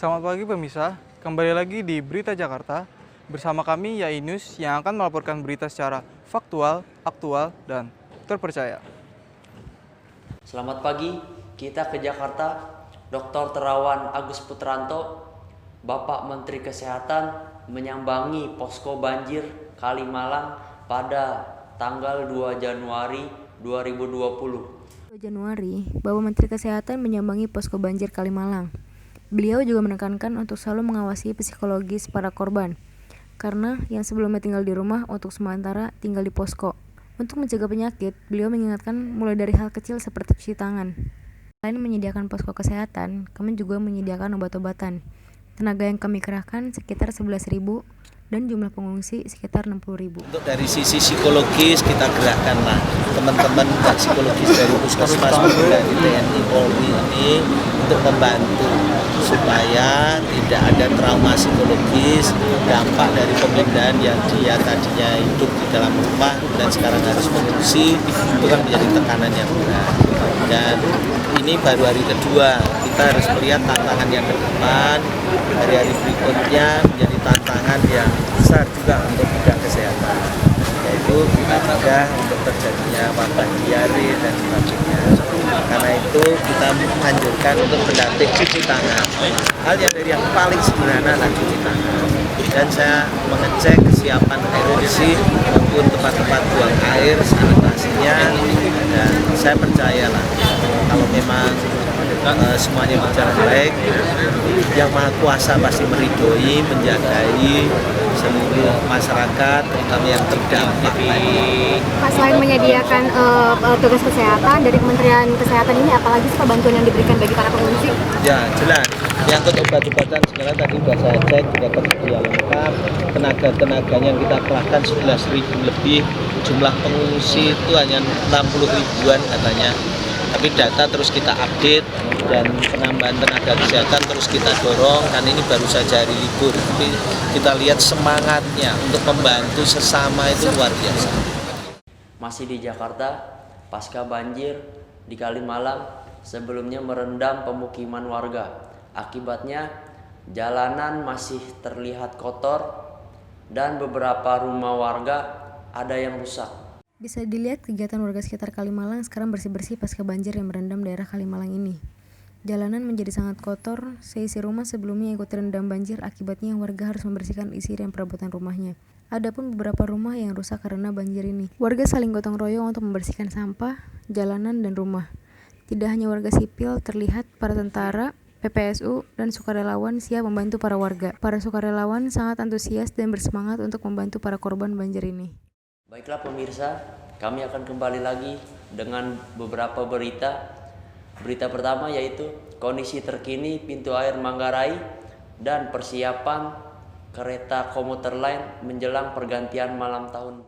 Selamat pagi pemirsa, kembali lagi di Berita Jakarta. Bersama kami Yainus yang akan melaporkan berita secara faktual, aktual, dan terpercaya. Selamat pagi, kita ke Jakarta. Dr. Terawan Agus Putranto, Bapak Menteri Kesehatan menyambangi posko banjir Kalimalang pada tanggal 2 Januari 2020. 2 Januari, Bapak Menteri Kesehatan menyambangi posko banjir Kalimalang. Beliau juga menekankan untuk selalu mengawasi psikologis para korban, karena yang sebelumnya tinggal di rumah untuk sementara tinggal di posko. Untuk mencegah penyakit, beliau mengingatkan mulai dari hal kecil seperti cuci tangan. Selain menyediakan posko kesehatan, kami juga menyediakan obat-obatan. Tenaga yang kami kerahkan sekitar 11.000 dan jumlah pengungsi sekitar 60.000. Untuk dari sisi psikologis kita gerakkanlah teman-teman psikologis dari Puskesmas maupun dari TNI Polri ini untuk membantu supaya tidak ada trauma psikologis dampak dari pemindahan yang dia tadinya hidup di dalam rumah dan sekarang harus mengungsi, itu kan menjadi tekanan yang berat. Dan ini baru hari kedua, kita harus melihat tantangan yang ke depan, hari-hari berikutnya menjadi tantangan yang besar juga untuk bidang kesehatan, yaitu kita cegah untuk terjadinya wabah diare dan sebagainya. Karena itu kita menganjurkan untuk berlatih cuci tangan. Hal yang dari yang paling sederhana adalah cuci tangan. Dan saya mengecek kesiapan air bersih maupun tempat-tempat buang air, sanitasinya, dan saya percayalah kalau memang semuanya berjalan baik, Yang Maha Kuasa pasti meridhoi, menjagai seluruh masyarakat, terutama yang terdampak. Pak, selain menyediakan tugas kesehatan dari Kementerian Kesehatan ini, apalagi sih bantuan yang diberikan bagi para pengungsi? Ya, jelas. Yang obat-obatan segala tadi sudah saya cek juga tersedia lengkap. Tenaga-tenaganya yang kita kerahkan 11.000 lebih. Jumlah pengungsi itu hanya 60 ribuan katanya. Tapi data terus kita update dan penambahan tenaga kesehatan terus kita dorong, dan ini baru saja hari libur. Tapi kita lihat semangatnya untuk membantu sesama itu luar biasa. Masih di Jakarta, pasca banjir di Kalimalang sebelumnya merendam pemukiman warga. Akibatnya jalanan masih terlihat kotor dan beberapa rumah warga ada yang rusak. Bisa dilihat kegiatan warga sekitar Kalimalang sekarang bersih-bersih pasca banjir yang merendam daerah Kalimalang ini. Jalanan menjadi sangat kotor, seisi rumah sebelumnya ikut terendam banjir, akibatnya warga harus membersihkan isi dan perabotan rumahnya. Adapun beberapa rumah yang rusak karena banjir ini. Warga saling gotong royong untuk membersihkan sampah, jalanan, dan rumah. Tidak hanya warga sipil, terlihat para tentara, PPSU, dan sukarelawan siap membantu para warga. Para sukarelawan sangat antusias dan bersemangat untuk membantu para korban banjir ini. Baiklah pemirsa, kami akan kembali lagi dengan beberapa berita. Berita pertama yaitu kondisi terkini pintu air Manggarai dan persiapan kereta komuter lain menjelang pergantian malam tahun.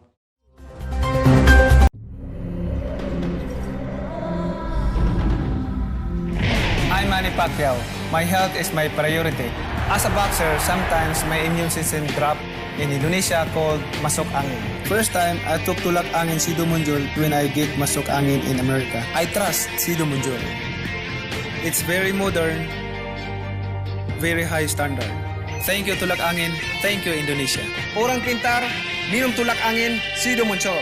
I'm Manny Pacquiao. My health is my priority. As a boxer, sometimes my immune system drop. In Indonesia called masuk angin. First time I took tulak angin Sido Munjol when I get masuk angin in America. I trust Sido Munjol. It's very modern, very high standard. Thank you tulak angin, thank you Indonesia. Orang pintar, minum tulak angin Sido Munjol.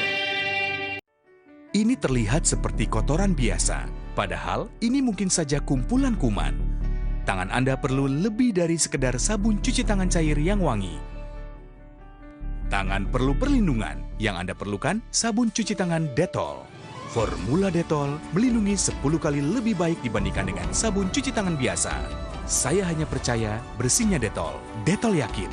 Ini terlihat seperti kotoran biasa, padahal ini mungkin saja kumpulan kuman. Tangan Anda perlu lebih dari sekedar sabun cuci tangan cair yang wangi. Tangan perlu perlindungan. Yang Anda perlukan sabun cuci tangan Dettol. Formula Dettol melindungi 10 kali lebih baik dibandingkan dengan sabun cuci tangan biasa. Saya hanya percaya bersihnya Dettol. Dettol yakin.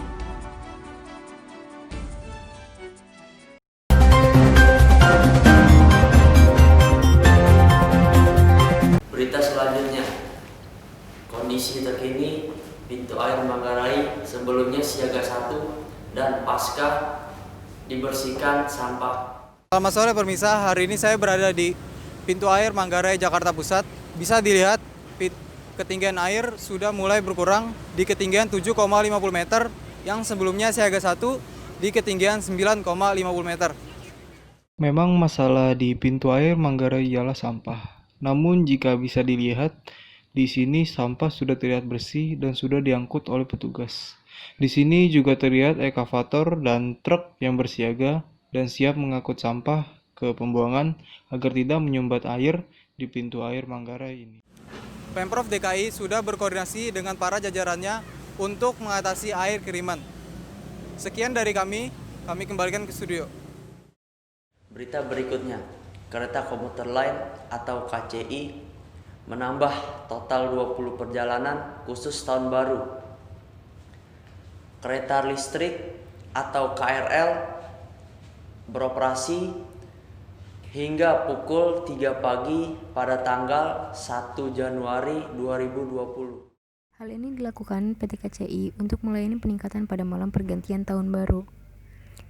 Berita selanjutnya, kondisi terkini pintu air Manggarai sebelumnya siaga 1 dan pasca dibersihkan sampah. Selamat sore pemirsa, hari ini saya berada di pintu air Manggarai Jakarta Pusat. Bisa dilihat ketinggian air sudah mulai berkurang di ketinggian 7,50 meter yang sebelumnya siaga 1 di ketinggian 9,50 meter. Memang masalah di pintu air Manggarai ialah sampah. Namun jika bisa dilihat Di sini sampah sudah terlihat bersih dan sudah diangkut oleh petugas. Di sini juga terlihat ekskavator dan truk yang bersiaga dan siap mengangkut sampah ke pembuangan agar tidak menyumbat air di pintu air Manggarai ini. Pemprov DKI sudah berkoordinasi dengan para jajarannya untuk mengatasi air kiriman. Sekian dari kami kembalikan ke studio. Berita berikutnya, kereta komuter lain atau KCI menambah total 20 perjalanan khusus tahun baru. Kereta listrik atau KRL beroperasi hingga pukul 3 pagi pada tanggal 1 Januari 2020. Hal ini dilakukan PT KCI untuk melayani peningkatan pada malam pergantian tahun baru.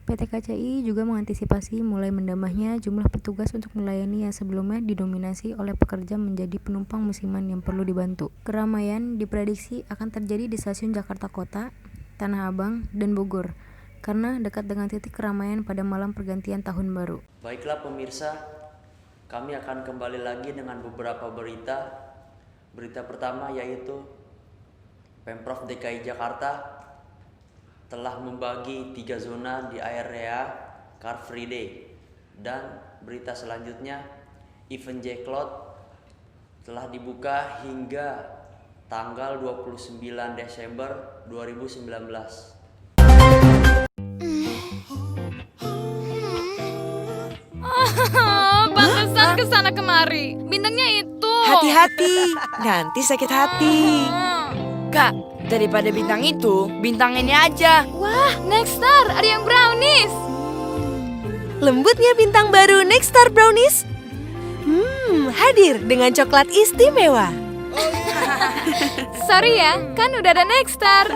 PT KCI juga mengantisipasi mulai menambahnya jumlah petugas untuk melayani yang sebelumnya didominasi oleh pekerja menjadi penumpang musiman yang perlu dibantu. Keramaian diprediksi akan terjadi di stasiun Jakarta Kota, Tanah Abang, dan Bogor karena dekat dengan titik keramaian pada malam pergantian tahun baru. Baiklah pemirsa, kami akan kembali lagi dengan beberapa berita. Berita pertama yaitu Pemprov DKI Jakarta telah membagi 3 zona di area Car Free Day. Dan berita selanjutnya, event J-Cloud telah dibuka hingga tanggal 29 Desember 2019. Pantesan kesana kemari. Bintangnya itu. Hati-hati, nanti sakit hati. Kak, daripada bintang itu, bintang ini aja. Wah, Nexstar, ada yang brownies. Lembutnya bintang baru Nexstar Brownies. Hadir dengan coklat istimewa. Sorry ya, kan udah ada Nexstar.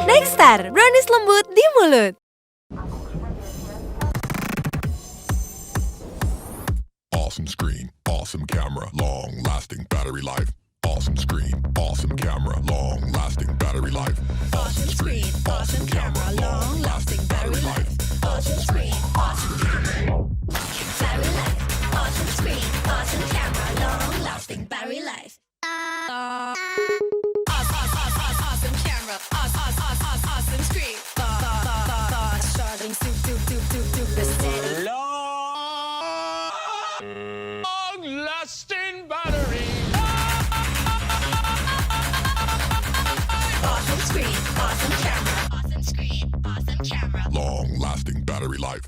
Nexstar, brownies lembut di mulut. Awesome screen, awesome camera, long-lasting battery life. Awesome screen, awesome camera, long-lasting battery life. Awesome screen, awesome camera, long-lasting battery life. Awesome screen, awesome camera, battery life. Awesome screen, awesome camera, long-lasting battery life. Awesome camera, awesome screen. Charging super steady. Long-lasting battery. Awesome screen, awesome camera. Awesome screen, awesome camera. Long-lasting battery life.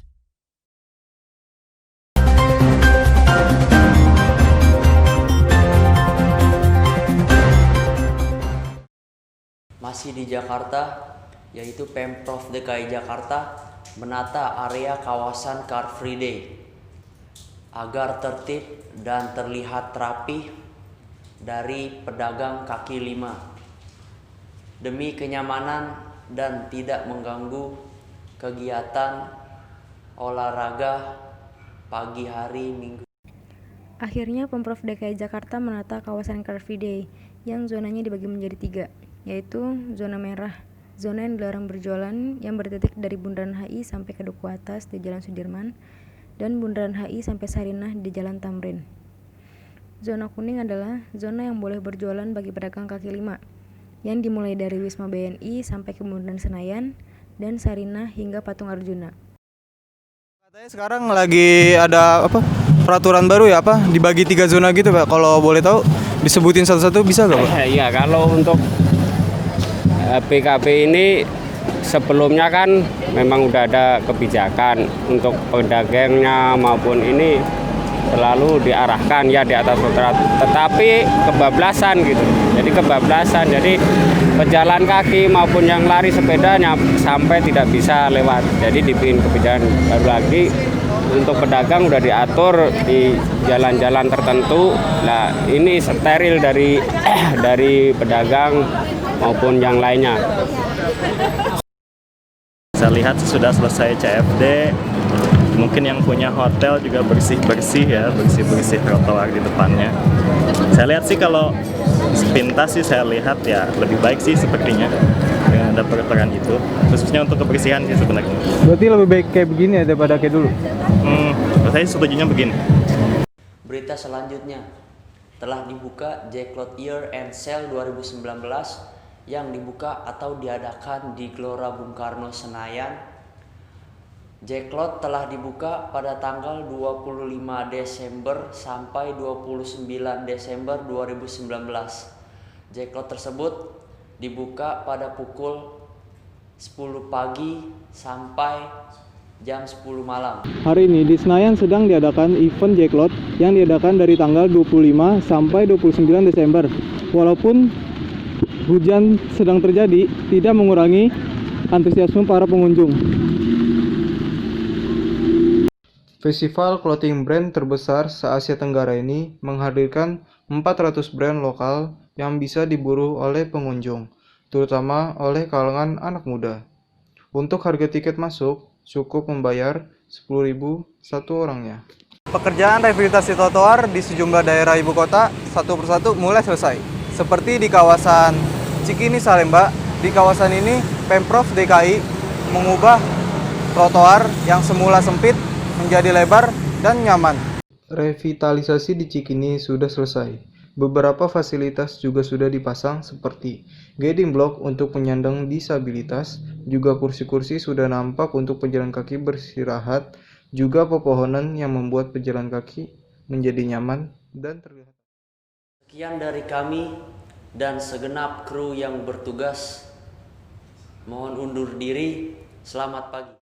Masih di Jakarta, yaitu Pemprov DKI Jakarta menata area kawasan Car Free Day agar tertib dan terlihat rapi dari pedagang kaki lima demi kenyamanan dan tidak mengganggu kegiatan olahraga pagi hari Minggu. Akhirnya Pemprov DKI Jakarta menata kawasan Car Free Day yang zonanya dibagi menjadi 3, yaitu zona merah, zona yang dilarang berjualan yang bertitik dari Bundaran HI sampai ke Duku Atas di Jalan Sudirman, dan Bundaran HI sampai Sarinah di Jalan Tamrin. Zona kuning adalah zona yang boleh berjualan bagi pedagang kaki lima, yang dimulai dari Wisma BNI sampai ke Bundaran Senayan dan Sarinah hingga Patung Arjuna. Katanya sekarang lagi ada peraturan baru ya, dibagi 3 zona gitu Pak. Kalau boleh tahu disebutin satu-satu bisa nggak Pak? Iya, kalau untuk PKP ini sebelumnya kan memang udah ada kebijakan untuk pedagangnya maupun ini selalu diarahkan ya di atas rata-rata, tetapi kebablasan gitu. Jadi pejalan kaki maupun yang lari sepedanya sampai tidak bisa lewat. Jadi dibikin kebijakan baru lagi untuk pedagang udah diatur di jalan-jalan tertentu. Nah, ini steril dari pedagang maupun yang lainnya. Saya lihat sudah selesai CFD, mungkin yang punya hotel juga bersih-bersih trotoar di depannya. Saya lihat sih kalau sepintas sih saya lihat ya lebih baik sih sepertinya dengan ada peraturan itu, khususnya untuk kebersihan sih sebenarnya. Berarti lebih baik kayak begini ya daripada kayak dulu? Saya setujunya begini. Berita selanjutnya, telah dibuka Jacklot Year End Sale 2019 yang dibuka atau diadakan di Gelora Bung Karno Senayan. Jacklot telah dibuka pada tanggal 25 Desember sampai 29 Desember 2019. Jacklot tersebut dibuka pada pukul 10 pagi sampai jam 10 malam. Hari ini di Senayan sedang diadakan event Jacklot yang diadakan dari tanggal 25 sampai 29 Desember. Walaupun hujan sedang terjadi, tidak mengurangi antusiasme para pengunjung. Festival clothing brand terbesar se-Asia Tenggara ini menghadirkan 400 brand lokal yang bisa diburu oleh pengunjung, terutama oleh kalangan anak muda. Untuk harga tiket masuk, cukup membayar 10.000 satu orangnya. Pekerjaan rehabilitasi trotoar di sejumlah daerah ibu kota satu persatu mulai selesai. Seperti di kawasan Cikini Salemba, di kawasan ini Pemprov DKI mengubah trotoar yang semula sempit menjadi lebar dan nyaman. Revitalisasi di Cikini sudah selesai. Beberapa fasilitas juga sudah dipasang seperti guiding block untuk penyandang disabilitas, juga kursi-kursi sudah nampak untuk pejalan kaki beristirahat, juga pepohonan yang membuat pejalan kaki menjadi nyaman dan terlihat. Sekian dari kami dan segenap kru yang bertugas. Mohon undur diri. Selamat pagi.